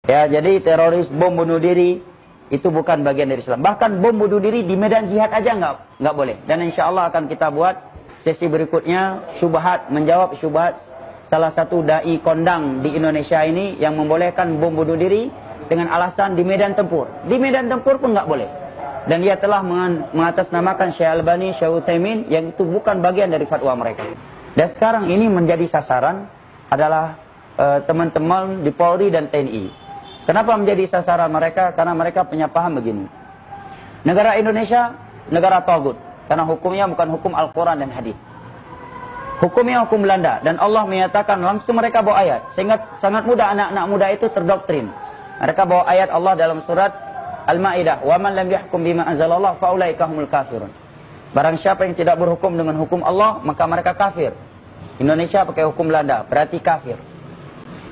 Ya, jadi teroris, bom bunuh diri itu bukan bagian dari Islam. Bahkan bom bunuh diri di medan jihad aja nggak boleh. Dan insya Allah akan kita buat sesi berikutnya syubhat, menjawab syubhat salah satu dai kondang di Indonesia ini yang membolehkan bom bunuh diri dengan alasan di medan tempur. Di medan tempur pun nggak boleh. Dan dia telah mengatasnamakan Syekh Albani, Syekh Utsaimin yang itu bukan bagian dari fatwa mereka. Dan sekarang ini menjadi sasaran adalah teman-teman di Polri dan TNI. Kenapa menjadi sasaran mereka? Karena mereka punya paham begini. Negara Indonesia, negara tagut. Karena hukumnya bukan hukum Al-Quran dan hadis. Hukumnya hukum Belanda. Dan Allah menyatakan langsung mereka bawa ayat. Sehingga sangat mudah anak-anak muda itu terdoktrin. Mereka bawa ayat Allah dalam surat Al-Ma'idah. وَمَنْ لَمْ يَحْكُمْ بِمَا أَنزَلَ اللَّهُ فَأُولَئِكَ هُمُ الْكَافِرُونَ. Barang siapa yang tidak berhukum dengan hukum Allah, maka mereka kafir. Indonesia pakai hukum Belanda, berarti kafir.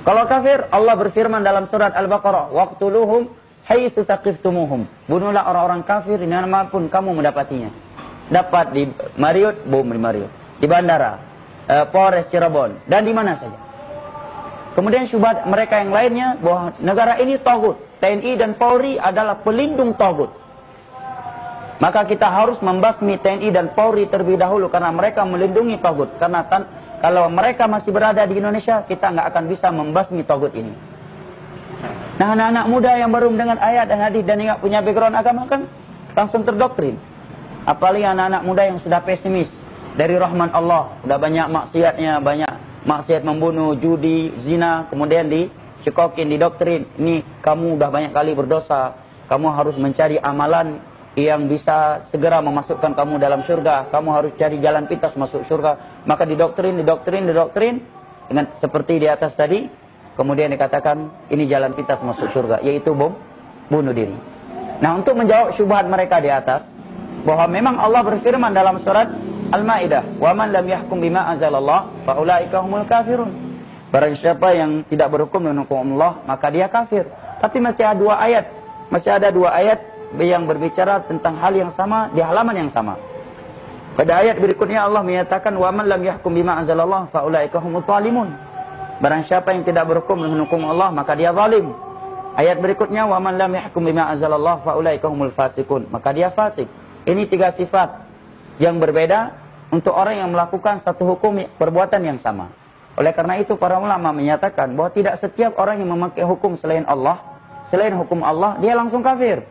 Kalau kafir, Allah berfirman dalam surat Al-Baqarah, waqtuluhum haitsu taqiftumuhum. Bunuhlah orang-orang kafir dimanapun kamu mendapatinya. Dapat di Mariot, bom di Mariot. Di bandara, Polres Cirebon, dan di mana saja. Kemudian syubhat mereka yang lainnya bahwa negara ini tagut. TNI dan Polri adalah pelindung tagut. Maka kita harus membasmi TNI dan Polri terlebih dahulu karena mereka melindungi tagut. Karena kalau mereka masih berada di Indonesia, kita nggak akan bisa membasmi tagut ini. Nah, anak-anak muda yang baru mendengar ayat dan hadis dan nggak punya background agama kan langsung terdoktrin. Apalagi anak-anak muda yang sudah pesimis dari rahman Allah, sudah banyak maksiatnya, banyak maksiat membunuh, judi, zina, kemudian dicekokin, didoktrin. Ini kamu udah banyak kali berdosa, kamu harus mencari amalan yang bisa segera memasukkan kamu dalam surga. Kamu harus cari jalan pintas masuk surga. Maka didoktrin dengan seperti di atas tadi. Kemudian dikatakan ini jalan pintas masuk surga, yaitu bom bunuh diri. Nah, untuk menjawab syubhat mereka di atas, bahwa memang Allah berfirman dalam surat Al-Ma'idah, "Wa man lam yahkum bima anzalallah fa ulaika humul kafirun." Barang siapa yang tidak berhukum dengan hukum Allah, maka dia kafir. Tapi masih ada dua ayat yang berbicara tentang hal yang sama di halaman yang sama. Pada ayat berikutnya Allah menyatakan wa man lam yahkum bima anzalallah fa ulaika humuz zalimun. Barang siapa yang tidak berhukum dengan hukum Allah, maka dia zalim. Ayat berikutnya wa man lam yahkum bima anzalallah fa ulaika humul fasiqun, maka dia fasik. Ini tiga sifat yang berbeda untuk orang yang melakukan satu hukum perbuatan yang sama. Oleh karena itu para ulama menyatakan bahwa tidak setiap orang yang memakai hukum selain Allah, selain hukum Allah, dia langsung kafir.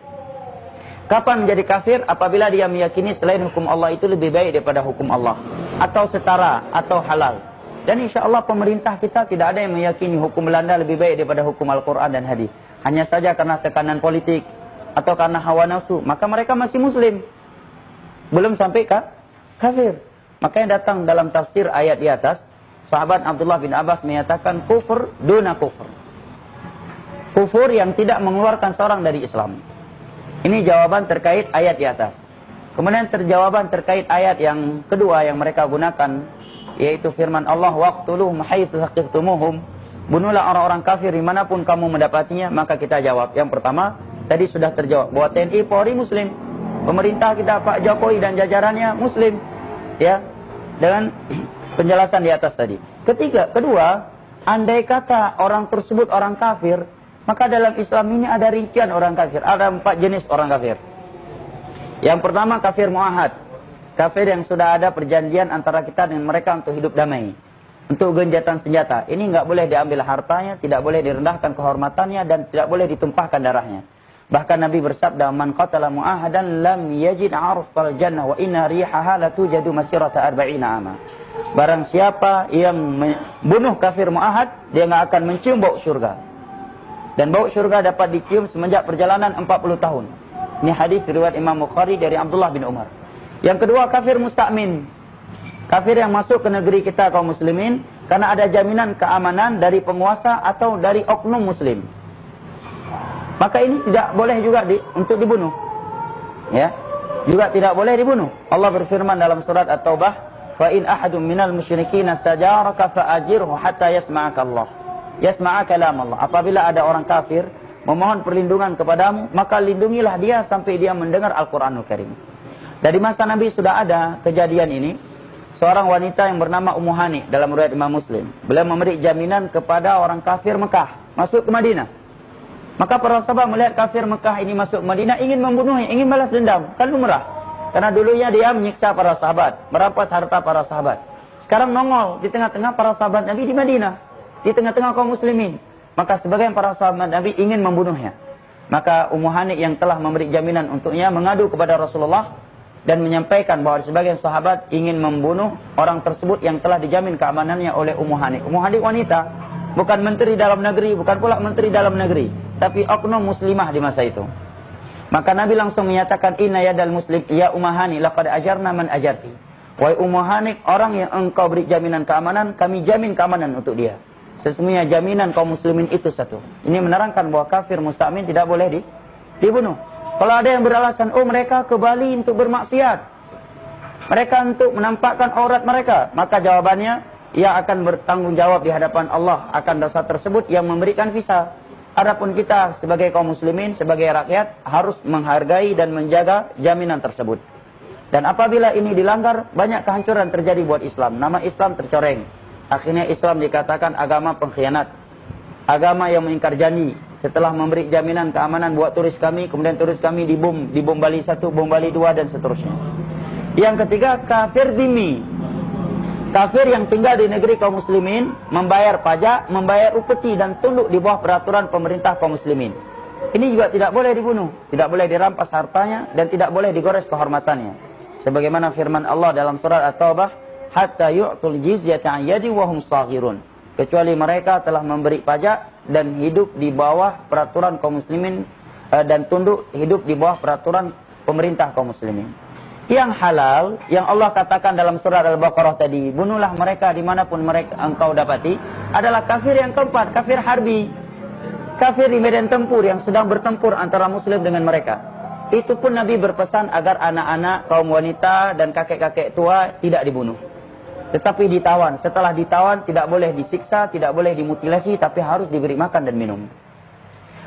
Kapan menjadi kafir? Apabila dia meyakini selain hukum Allah itu lebih baik daripada hukum Allah, atau setara, atau halal. Dan insya Allah pemerintah kita tidak ada yang meyakini hukum Belanda lebih baik daripada hukum Al-Quran dan hadis. Hanya saja karena tekanan politik atau karena hawa nafsu, maka mereka masih muslim, belum sampai kafir. Makanya datang dalam tafsir ayat di atas, sahabat Abdullah bin Abbas menyatakan kufur duna kufur, kufur yang tidak mengeluarkan seorang dari Islam. Ini jawaban terkait ayat di atas. Kemudian jawaban terkait ayat yang kedua yang mereka gunakan, yaitu firman Allah, waqtuluhum haitsu saqiftumuhum. Bunuhlah orang-orang kafir dimanapun kamu mendapatinya. Maka kita jawab. Yang pertama, tadi sudah terjawab bahwa TNI Polri muslim. Pemerintah kita Pak Jokowi dan jajarannya muslim. Ya, dengan penjelasan di atas tadi. Kedua, andai kata orang tersebut orang kafir, maka dalam Islam ini ada rincian orang kafir. Ada 4 jenis orang kafir. Yang pertama kafir muahad. Kafir yang sudah ada perjanjian antara kita dengan mereka untuk hidup damai, untuk genjatan senjata. Ini nggak boleh diambil hartanya, tidak boleh direndahkan kehormatannya, dan tidak boleh ditumpahkan darahnya. Bahkan Nabi bersabda, man qatala muahadan lam yajid arfal jannah wa inna rihaha latujadu masirata 40 ama. Barang siapa yang membunuh kafir muahad, dia nggak akan mencium bau surga. Dan bau surga dapat dicium semenjak perjalanan 40 tahun. Ini hadis riwayat Imam Bukhari dari Abdullah bin Umar. Yang kedua kafir musta'min. Kafir yang masuk ke negeri kita kaum muslimin karena ada jaminan keamanan dari penguasa atau dari oknum muslim. Maka ini tidak boleh juga untuk dibunuh. Ya, juga tidak boleh dibunuh. Allah berfirman dalam surat At-Taubah, "Fa in ahadun minal musyrikin istajaraka fa'ajirhu hatta yasma'aka Allah." Yasma'a kalam Allah. Apabila ada orang kafir memohon perlindungan kepadamu, maka lindungilah dia sampai dia mendengar Al-Qur'anul Karim. Dari masa Nabi sudah ada kejadian ini. Seorang wanita yang bernama Ummu Hani dalam riwayat Imam Muslim. Beliau memberi jaminan kepada orang kafir Mekah masuk ke Madinah. Maka para sahabat melihat kafir Mekah ini masuk Madinah, ingin membunuhnya, ingin balas dendam. Kan lumrah. Karena dulunya dia menyiksa para sahabat, merampas harta para sahabat. Sekarang nongol di tengah-tengah para sahabat Nabi di Madinah, di tengah-tengah kaum muslimin. Maka sebagian para sahabat Nabi ingin membunuhnya. Maka Ummu Hani yang telah memberi jaminan untuknya mengadu kepada Rasulullah dan menyampaikan bahwa sebagian sahabat ingin membunuh orang tersebut yang telah dijamin keamanannya oleh Ummu Hani. Ummu Hani wanita, bukan menteri dalam negeri, bukan pula menteri dalam negeri, tapi oknum muslimah di masa itu. Maka Nabi langsung menyatakan, inna yadal muslim ya Ummu Hani laqad ajarna man ajarti. Wahai Ummu Hani, orang yang engkau beri jaminan keamanan, kami jamin keamanan untuk dia. Sesungguhnya jaminan kaum muslimin itu satu. Ini menerangkan bahwa kafir musta'min tidak boleh dibunuh. Kalau ada yang beralasan, oh mereka ke Bali untuk bermaksiat, mereka untuk menampakkan aurat mereka, maka jawabannya, ia akan bertanggung jawab di hadapan Allah akan dosa tersebut yang memberikan visa. Adapun kita sebagai kaum muslimin, sebagai rakyat, harus menghargai dan menjaga jaminan tersebut. Dan apabila ini dilanggar, banyak kehancuran terjadi buat Islam. Nama Islam tercoreng. Akhirnya Islam dikatakan agama pengkhianat, agama yang mengingkar janji. Setelah memberi jaminan keamanan buat turis kami, kemudian turis kami dibom Bali 1, bom Bali 2, dan seterusnya. Yang ketiga, kafir dhimmi. Kafir yang tinggal di negeri kaum muslimin, membayar pajak, membayar upeti, dan tunduk di bawah peraturan pemerintah kaum muslimin. Ini juga tidak boleh dibunuh, tidak boleh dirampas hartanya, dan tidak boleh digores kehormatannya. Sebagaimana firman Allah dalam surat At-Taubah, hatta yu'tul jizyata an yadi wa hum saghirun. Kecuali mereka telah memberi pajak dan hidup di bawah peraturan kaum muslimin, dan tunduk hidup di bawah peraturan pemerintah kaum muslimin. Yang halal, yang Allah katakan dalam surat Al-Baqarah tadi, bunuhlah mereka dimanapun mereka engkau dapati, adalah kafir yang keempat, kafir harbi. Kafir di medan tempur yang sedang bertempur antara muslim dengan mereka. Itu pun Nabi berpesan agar anak-anak, kaum wanita, dan kakek-kakek tua tidak dibunuh, tetapi ditawan. Setelah ditawan, tidak boleh disiksa, tidak boleh dimutilasi, tapi harus diberi makan dan minum.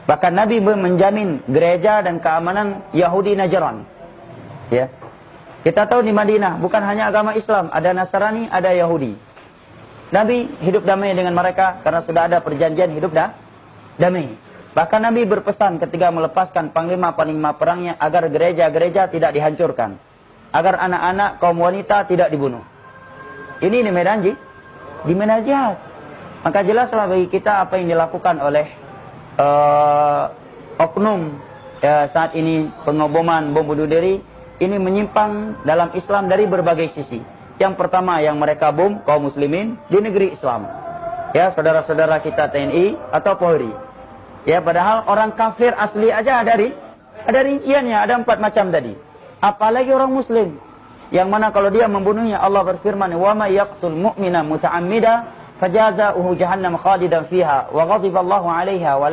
Bahkan Nabi menjamin gereja dan keamanan Yahudi Najran. Ya, kita tahu di Madinah bukan hanya agama Islam, ada Nasrani, ada Yahudi. Nabi hidup damai dengan mereka karena sudah ada perjanjian hidup damai. Bahkan Nabi berpesan ketika melepaskan panglima-panglima perangnya agar gereja-gereja tidak dihancurkan, agar anak-anak, kaum wanita tidak dibunuh. Ini di medan jihad. Maka jelaslah bagi kita apa yang dilakukan oleh oknum saat ini, pengoboman, bom bunuh diri, ini menyimpang dalam Islam dari berbagai sisi. Yang pertama, yang mereka bom kaum muslimin di negeri Islam. Ya, saudara-saudara kita TNI atau Polri. Ya, padahal orang kafir asli aja ada rinciannya, ada 4 macam tadi. Apalagi orang muslim, yang mana kalau dia membunuhnya, Allah berfirman, wa may yaqtul mu'mina muta'ammida fajazaohu jahannam khalidan fiha wa ghadiballahu 'alaiha wa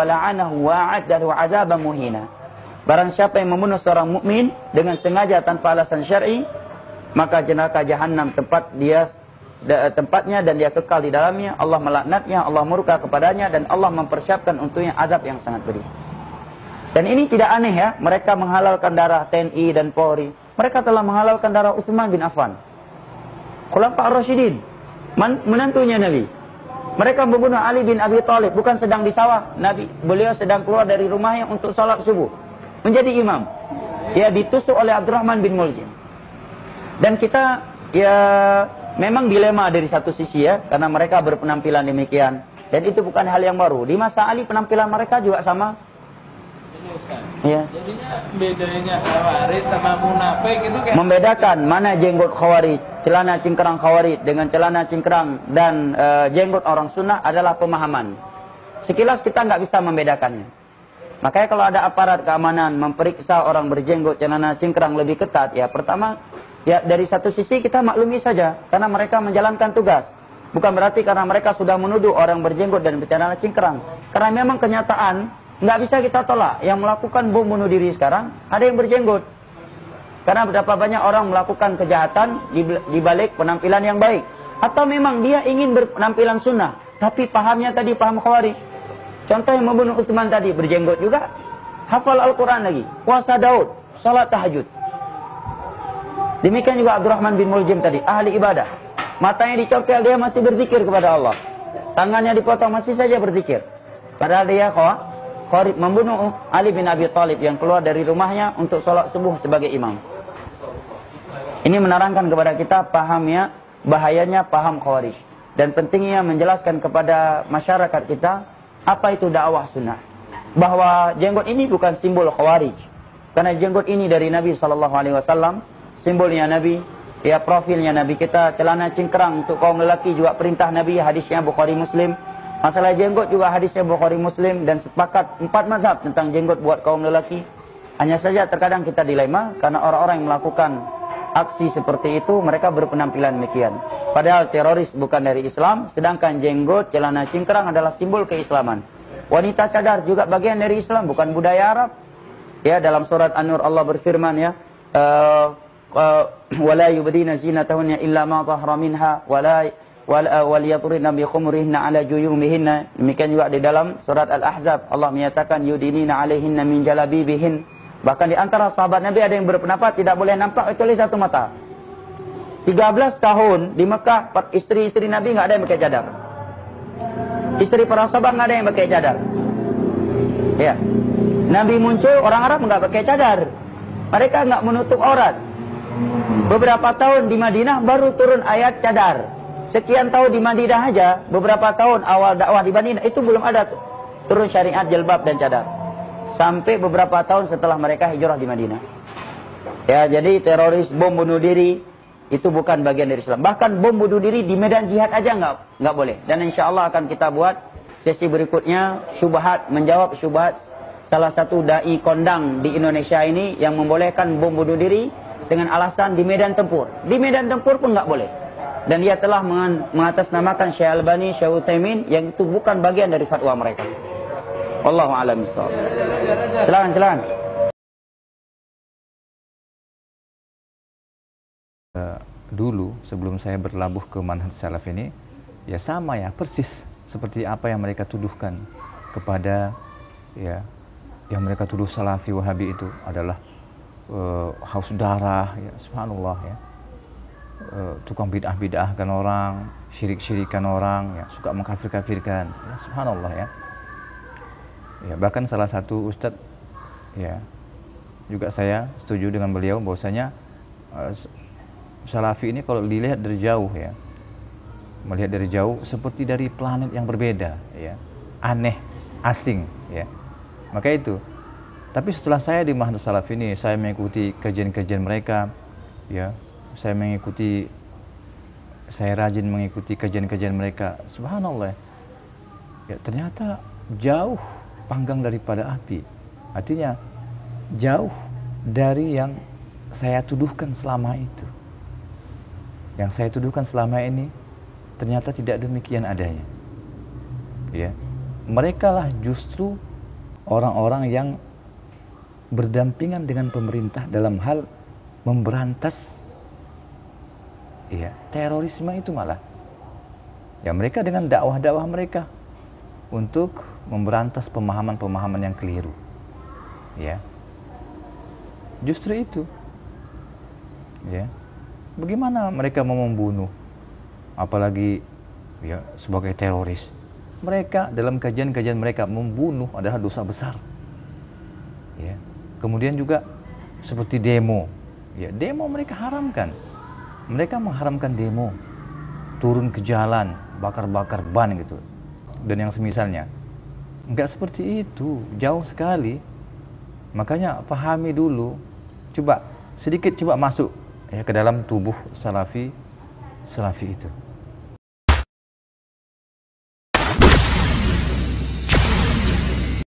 la'anahu wa a'adda lahu 'adzaban muhina. Barang siapa yang membunuh seorang mukmin dengan sengaja tanpa alasan syar'i, maka neraka jahanam tempatnya dan dia kekal di dalamnya. Allah melaknatnya, Allah murka kepadanya, dan Allah mempersiapkan untuknya azab yang sangat pedih. Dan ini tidak aneh ya, mereka menghalalkan darah TNI dan Polri. Mereka telah menghalalkan darah Utsman bin Affan, Khulafa ar-Rasyidin, menantunya Nabi. Mereka membunuh Ali bin Abi Thalib, bukan sedang di sawah. Beliau sedang keluar dari rumahnya untuk salat subuh, menjadi imam. Ya, ditusuk oleh Abdurrahman bin Muljim. Dan kita ya memang dilema dari satu sisi ya, karena mereka berpenampilan demikian. Dan itu bukan hal yang baru. Di masa Ali penampilan mereka juga sama. Ya. Jadinya bedanya Khawarij sama munafik itu kayak membedakan mana jenggot Khawarij, celana cingkrang Khawarij dengan celana cingkrang dan jenggot orang sunnah adalah pemahaman. Sekilas kita nggak bisa membedakannya. Makanya kalau ada aparat keamanan memperiksa orang berjenggot celana cingkrang lebih ketat, ya pertama ya dari satu sisi kita maklumi saja, karena mereka menjalankan tugas. Bukan berarti karena mereka sudah menuduh orang berjenggot dan bercelana cingkrang. Karena memang kenyataan nggak bisa kita tolak. Yang melakukan bom bunuh diri sekarang ada yang berjenggot. Karena berapa banyak orang melakukan kejahatan di balik penampilan yang baik. Atau memang dia ingin berpenampilan sunnah, tapi pahamnya tadi paham Khawarij. Contoh yang membunuh Utsman tadi berjenggot juga, hafal Al-Quran lagi, puasa Daud, salat tahajud. Demikian juga Abdurrahman bin Muljim tadi, ahli ibadah. Matanya dicongkel, dia masih berzikir kepada Allah. Tangannya dipotong, masih saja berzikir. Padahal dia Khawarij membunuh Ali bin Abi Thalib yang keluar dari rumahnya untuk sholat subuh sebagai imam. Ini menerangkan kepada kita pahamnya, bahayanya paham Khawarij. Dan pentingnya menjelaskan kepada masyarakat kita apa itu dakwah sunnah. Bahwa jenggot ini bukan simbol Khawarij. Karena jenggot ini dari Nabi SAW, simbolnya Nabi, ya profilnya Nabi kita, celana cingkrang untuk kaum lelaki juga perintah Nabi, hadisnya Bukhari Muslim. Masalah jenggot juga hadisnya Bukhari Muslim, dan sepakat 4 mazhab tentang jenggot buat kaum lelaki. Hanya saja terkadang kita dilema karena orang-orang yang melakukan aksi seperti itu mereka berpenampilan demikian. Padahal teroris bukan dari Islam, sedangkan jenggot, celana cingkrang adalah simbol keislaman. Wanita cadar juga bagian dari Islam, bukan budaya Arab. Ya, dalam surat An-Nur Allah berfirman ya, wala yubdina zinatahunna illa ma dhahara minha wal yadribna bi khumurihinna ala juyumihinna. Demikian juga di dalam surat Al-Ahzab Allah menyatakan yudinina alaihinna min jalabibihin. Bahkan di antara sahabat Nabi ada yang berpendapat tidak boleh nampak kecuali satu mata. 13 tahun di Mekah istri-istri Nabi nggak ada yang pakai cadar. Istri para sahabat nggak ada yang pakai cadar. Ya. Nabi muncul, orang Arab nggak pakai cadar. Mereka nggak menutup aurat. Beberapa tahun di Madinah baru turun ayat cadar. Sekian tahun di Madinah aja, beberapa tahun awal dakwah di Madinah itu belum ada turun syariat jilbab dan cadar. Sampai beberapa tahun setelah mereka hijrah di Madinah. Ya, jadi teroris, bom bunuh diri itu bukan bagian dari Islam. Bahkan bom bunuh diri di medan jihad aja nggak boleh. Dan insya Allah akan kita buat sesi berikutnya syubhat, menjawab syubhat salah satu dai kondang di Indonesia ini yang membolehkan bom bunuh diri dengan alasan di medan tempur. Di medan tempur pun nggak boleh. Dan dia telah mengatasnamakan Syekh Albani, Syekh Utsaimin yang itu bukan bagian dari fatwa mereka. Wallahu a'lam bishawab. Silakan. Dulu sebelum saya berlabuh ke manhaj salaf ini, ya sama ya, persis seperti apa yang mereka tuduhkan kepada ya yang mereka tuduh salafi wahabi itu adalah haus darah, ya subhanallah ya, tukang bid'ah-bid'ahkan orang, syirik-syirikan orang, ya suka mengkafir-kafirkan, ya subhanallah ya. Ya, bahkan salah satu ustadz ya juga saya setuju dengan beliau bahwasanya salafi ini kalau dilihat dari jauh ya, melihat dari jauh seperti dari planet yang berbeda ya, aneh, asing ya. Maka itu, tapi setelah saya di manhaj salaf ini, saya mengikuti kajian-kajian mereka ya, saya rajin mengikuti kajian-kajian mereka, subhanallah ya, ternyata jauh panggang daripada api. Artinya jauh dari yang saya tuduhkan selama itu. Yang saya tuduhkan selama ini ternyata tidak demikian adanya. Ya. Mereka lah justru orang-orang yang berdampingan dengan pemerintah dalam hal memberantas ya, terorisme itu malah. Ya, mereka dengan dakwah-dakwah mereka untuk memberantas pemahaman-pemahaman yang keliru. Ya. Justru itu. Ya. Bagaimana mereka mau membunuh, apalagi ya sebagai teroris. Mereka dalam kajian-kajian mereka membunuh adalah dosa besar. Ya. Kemudian juga seperti demo. Ya, demo mereka haramkan. Mereka mengharamkan demo. Turun ke jalan, bakar-bakar ban gitu. Dan yang semisalnya. Enggak seperti itu, jauh sekali. Makanya pahami dulu, coba sedikit masuk ya ke dalam tubuh salafi itu.